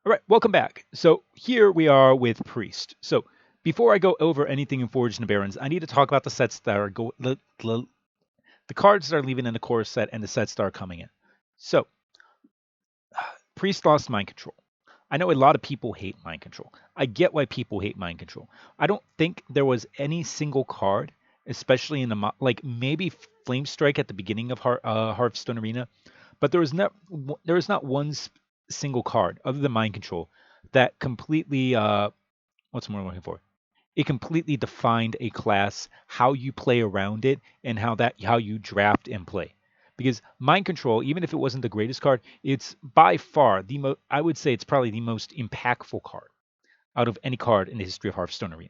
All right, welcome back. So here we are with Priest. So before I go over anything in Forged and Barrens, I need to talk about the sets that are the cards that are leaving in the core set and the sets that are coming in. So Priest lost Mind Control. I know a lot of people hate Mind Control. I get why people hate Mind Control. I don't think there was any single card, especially in the like maybe Flame Strike at the beginning of Hearthstone Arena, but there was not one single card other than Mind Control that completely what's more I'm looking for? It completely defined a class, how you play around it, and how you draft and play. Because Mind Control, even if it wasn't the greatest card, it's by far the most. I would say it's probably the most impactful card out of any card in the history of Hearthstone Arena.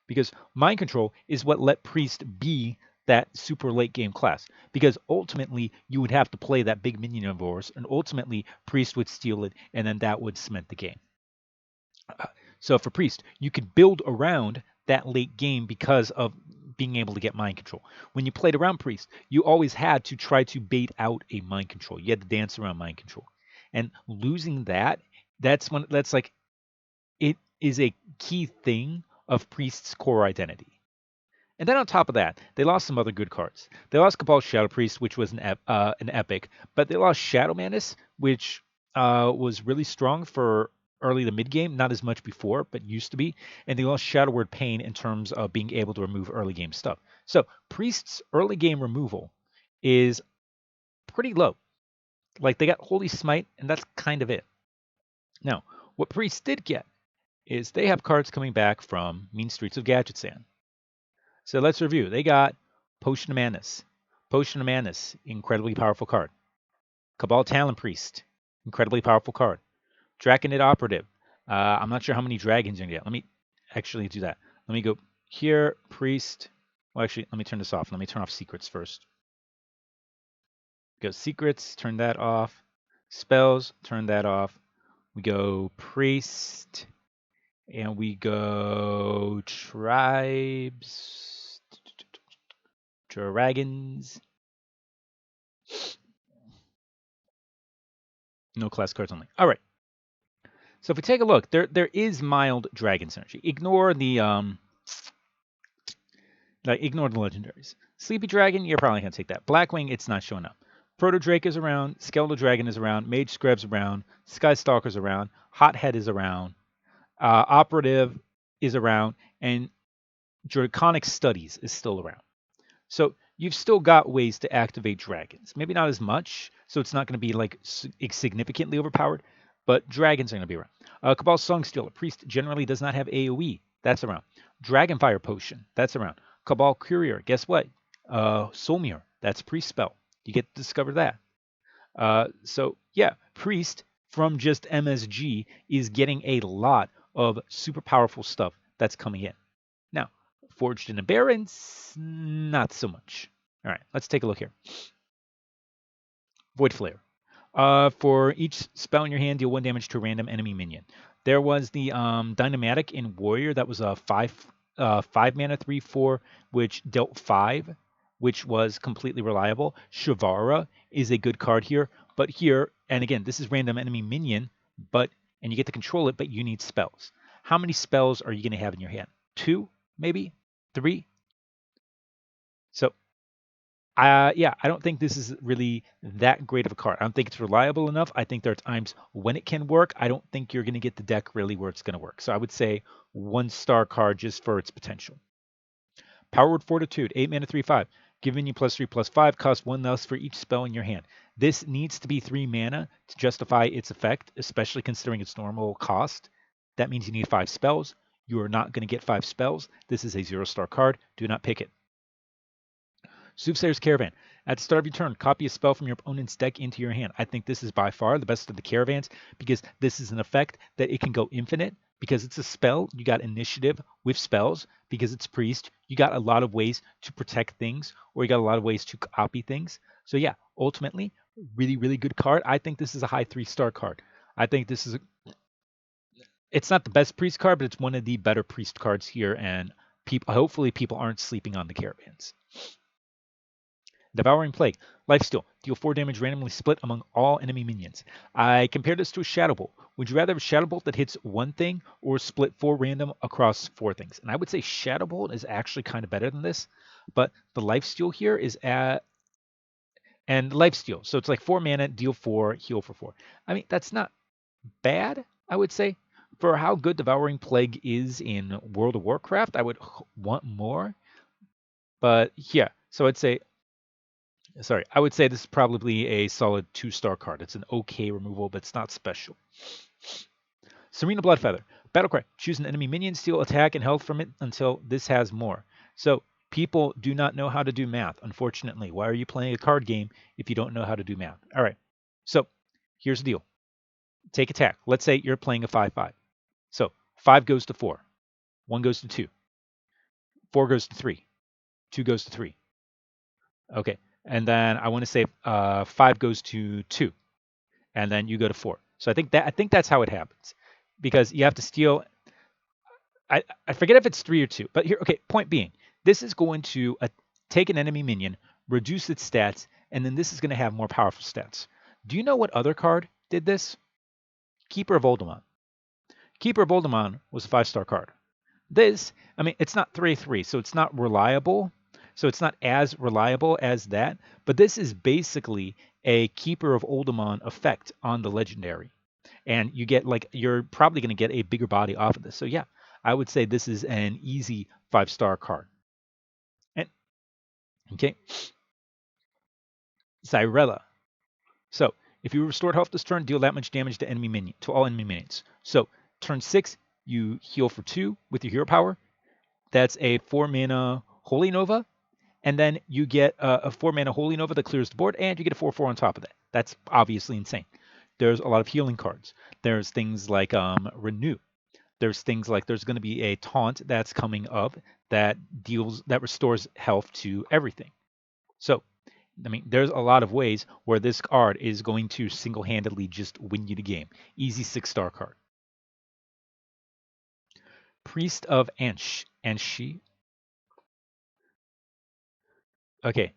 Because Mind Control is what let Priest be that super late game class. Because ultimately you would have to play that big minion of yours, and ultimately Priest would steal it, and then that would cement the game. So for Priest, you could build around that late game because of being able to get mind control. When you played around Priest, you always had to try to bait out a mind control. You had to dance around mind control. And losing that, that's like it is a key thing of Priest's core identity. And then on top of that, they lost some other good cards. They lost Cabal's Shadow Priest, which was an epic, but they lost Shadow Mantis, which was really strong for early to mid game, not as much before, but used to be. And they lost Shadow Word Pain in terms of being able to remove early game stuff. So Priest's early game removal is pretty low. Like they got Holy Smite, and that's kind of it. Now, what Priest did get is they have cards coming back from Mean Streets of Gadgetzan. So let's review. They got Potion of Madness. Potion of Madness, incredibly powerful card. Cabal Talon Priest, incredibly powerful card. Draconid Operative. I'm not sure how many dragons you're going to get. Let me actually do that. Let me go here, Priest. Well, actually, let me turn this off. Let me turn off Secrets first. Go Secrets, turn that off. Spells, turn that off. We go Priest. And we go Tribes. Dragons. No class cards only. All right. So if we take a look, there is mild dragon synergy. Ignore the legendaries. Sleepy Dragon, you're probably gonna take that. Blackwing, it's not showing up. Proto Drake is around. Skeletal Dragon is around. Mage Screb's around. Sky Stalker's around. Hothead is around. Operative is around, and Draconic Studies is still around. So you've still got ways to activate dragons. Maybe not as much, so it's not going to be like significantly overpowered, but dragons are going to be around. Cabal Songstealer, Priest generally does not have AoE. That's around. Dragonfire Potion, that's around. Cabal Courier, guess what? Soul Mirror, that's Priest spell. You get to discover that. So yeah, Priest from just MSG is getting a lot of super powerful stuff that's coming in. Now, Forged in the Barrens, not so much. All right, let's take a look here. Voidflare. For each spell in your hand, deal 1 damage to a random enemy minion. There was the Dynamatic in Warrior that was a 5 mana 3/4, which dealt 5, which was completely reliable. Shavara is a good card here, but here, and again, this is random enemy minion, and you get to control it, but you need spells. How many spells are you going to have in your hand? 2, maybe 3. So yeah, I don't think this is really that great of a card. I don't think it's reliable enough. I think there are times when it can work. I don't think you're going to get the deck really where it's going to work. So I would say 1-star card just for its potential. Power Word Fortitude, 8 mana 3/5. Giving you +3/+5, cost 1 less for each spell in your hand. This needs to be 3 mana to justify its effect, especially considering its normal cost. That means you need 5 spells. You are not going to get 5 spells. This is a 0-star card. Do not pick it. Soothsayer's Caravan. At the start of your turn, copy a spell from your opponent's deck into your hand. I think this is by far the best of the caravans because this is an effect that it can go infinite. Because it's a spell, you got initiative with spells. Because it's priest, you got a lot of ways to protect things, or you got a lot of ways to copy things. So yeah, ultimately, really, really good card. I think this is a high 3-star card. I think this is it's not the best priest card, but it's one of the better priest cards here, and hopefully people aren't sleeping on the caravans. Devouring Plague. Lifesteal. Deal 4 damage randomly split among all enemy minions. I compare this to a Shadow Bolt. Would you rather have a Shadow Bolt that hits one thing or split 4 random across 4 things? And I would say Shadow Bolt is actually kind of better than this, but the lifesteal here is at and lifesteal. So it's like 4 mana, deal 4, heal for 4. I mean, that's not bad, I would say. For how good Devouring Plague is in World of Warcraft, I would want more. But yeah, so I would say this is probably a solid 2-star card. It's an okay removal, but it's not special. Serena Bloodfeather. Battlecry. Choose an enemy minion, steal attack and health from it until this has more. So people do not know how to do math, unfortunately. Why are you playing a card game if you don't know how to do math? All right. So here's the deal. Take attack. Let's say you're playing a 5-5. So 5 goes to 4. 1 goes to 2. 4 goes to 3. 2 goes to 3. Okay. And then I want to say 5 goes to 2. And then you go to 4. So I think that's how it happens. Because you have to steal. I forget if it's 3 or 2. But here, okay, point being, this is going to take an enemy minion, reduce its stats, and then this is going to have more powerful stats. Do you know what other card did this? Keeper of Oldemon. Keeper of Oldemon was a 5-star card. This, I mean, it's not 3/3, so it's not reliable. So it's not as reliable as that. But this is basically a Keeper of Oldemon effect on the legendary. And you get you're probably going to get a bigger body off of this. So yeah, I would say this is an easy 5-star card. And okay, Cyrella. So if you restored health this turn, deal that much damage to all enemy minions. So turn 6, you heal for 2 with your hero power. That's a 4 mana Holy Nova. And then you get a 4 mana Holy Nova that clears the board, and you get a 4/4 on top of that. That's obviously insane. There's a lot of healing cards. There's things like Renew. There's things like there's going to be a taunt that's coming up that restores health to everything. So, I mean, there's a lot of ways where this card is going to single-handedly just win you the game. Easy 6-star card. Priest of Anshi. Okay.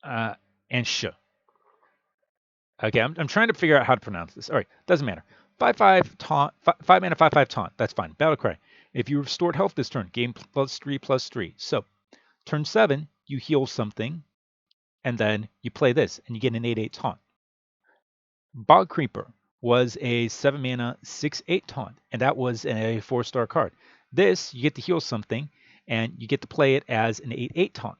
Ansha. Okay, I'm trying to figure out how to pronounce this. All right, doesn't matter. 5/5 taunt, 5 mana 5/5 taunt. That's fine. Battle cry. If you restored health this turn, gain +3/+3. So turn 7, you heal something, and then you play this, and you get an 8/8 taunt. Bog Creeper was a 7 mana 6/8 taunt, and that was a 4-star card. This, you get to heal something, and you get to play it as an 8/8 taunt.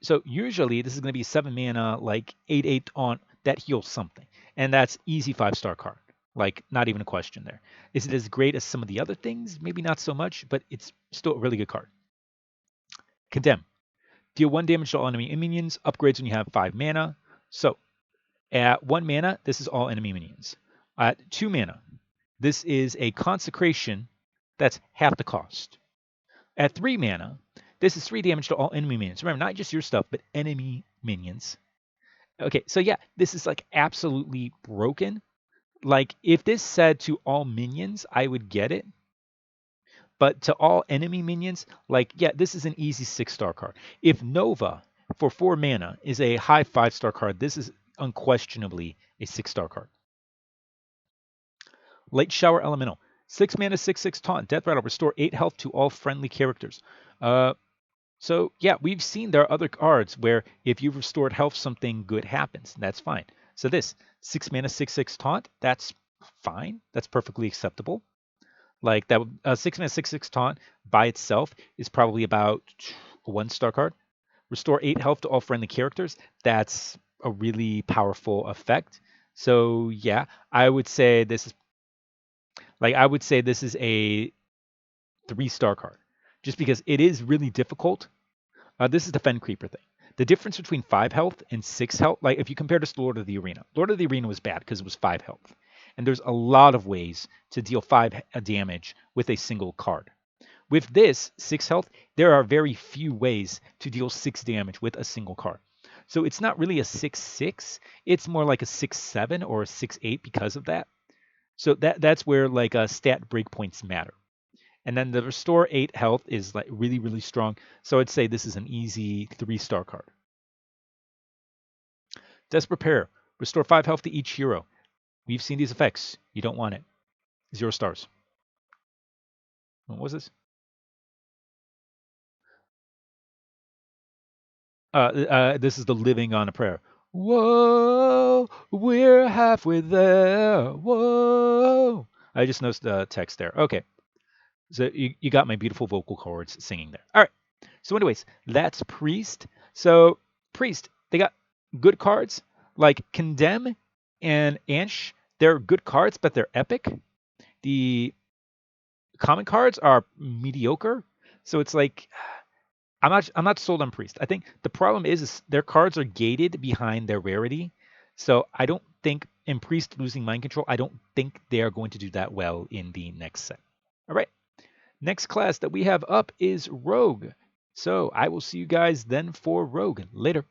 So usually this is going to be 7 mana, like 8/8 taunt that heals something, and that's easy 5-star card. Like, not even a question there. Is it as great as some of the other things? Maybe not so much, but it's still a really good card. Condemn. Deal 1 damage to all enemy minions. Upgrades when you have 5 mana. So at 1 mana, this is all enemy minions. At 2 mana, this is a consecration that's half the cost. At 3 mana, this is 3 damage to all enemy minions. Remember, not just your stuff, but enemy minions. Okay, so yeah, this is like absolutely broken. Like, if this said to all minions, I would get it. But to all enemy minions, like, yeah, this is an easy 6-star card. If Nova for 4 mana is a high 5-star card, this is unquestionably a 6-star card. Late Shower Elemental. 6 mana, 6/6 taunt. Death Rattle. Restore 8 health to all friendly characters. So yeah, we've seen there are other cards where if you've restored health, something good happens. That's fine. So this 6 mana 6/6 taunt, that's fine. That's perfectly acceptable. Like that 6 mana 6/6 taunt by itself is probably about a 1-star card. Restore 8 health to all friendly characters. That's a really powerful effect. So yeah, I would say this is a 3-star card, just because it is really difficult. This is the Fen Creeper thing. The difference between 5 health and 6 health, like if you compare this to Lord of the Arena, Lord of the Arena was bad because it was 5 health. And there's a lot of ways to deal 5 damage with a single card. With this 6 health, there are very few ways to deal 6 damage with a single card. So it's not really a 6/6, it's more like a 6/7 or a 6/8 because of that. So that's where like stat breakpoints matter. And then the restore 8 health is like really, really strong. So I'd say this is an easy 3-star card. Desperate Prayer. Restore 5 health to each hero. We've seen these effects. You don't want it. 0 stars. What was this? This is the Living on a Prayer. Whoa, we're halfway there. Whoa. I just noticed the text there. Okay. So you got my beautiful vocal cords singing there. All right. So anyways, that's Priest. So Priest, they got good cards like Condemn and Ansh. They're good cards, but they're epic. The common cards are mediocre. So it's like I'm not sold on Priest. I think the problem is their cards are gated behind their rarity. So I don't think in Priest losing mind control, I don't think they are going to do that well in the next set. All right. Next class that we have up is Rogue. So I will see you guys then for Rogue. Later.